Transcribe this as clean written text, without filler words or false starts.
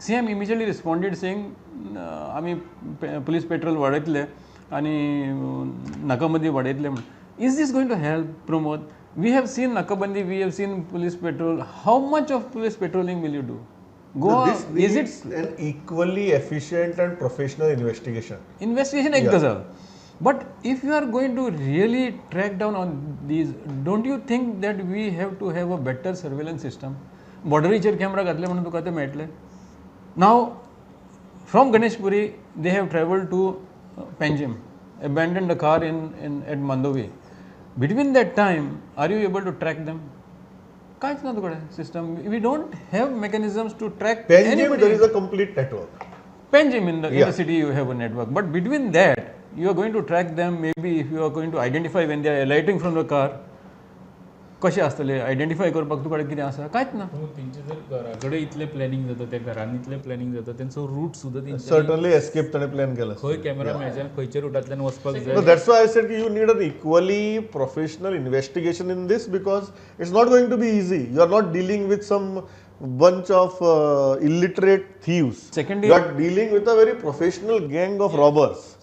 CM immediately responded saying, आम्ही police patrol वाडयतले आणि नाकाबंदी वाडयतले म्हणून. Is this going to help, Pramod? We have seen nakabandi, we have seen police patrol. How much of police patrolling will you do? This needs an equally efficient and professional investigation. Investigation एक गजाल. But if you are going to really track down on these, don't you think that we have to have a better surveillance system? Borderecher camera घातले म्हणून तुका ते मेळटले. Now, from Ganeshpuri, they have travelled to Panjim, abandoned the car at Mandovi. Between that time, are you able to track them? काहीच ना तुकडे system. We don't have mechanisms to track anybody. There is a complete network. Panjim in the city you have a network, but between that you are going to track them. Maybe if you are going to identify when they are alighting from the car, कशें आसतले identify करपाक तुकडे कितें आसा कांयच ना. तेंचे जर घराकडे इतले प्लॅनिंग जाता त्या घरान इतले प्लॅनिंग जाता त्यांचो रूट सुद्धा Certainly escape ताणे प्लॅन केला. खंय कॅमेरा मेळच्यान खंयच्या रुटांतल्यान वचपाक जाय. So that's why I said you need an equally professional investigation in this, because it's not going to be easy. You are not dealing with some bunch of illiterate thieves. Secondly, you are dealing with a very professional gang of robbers.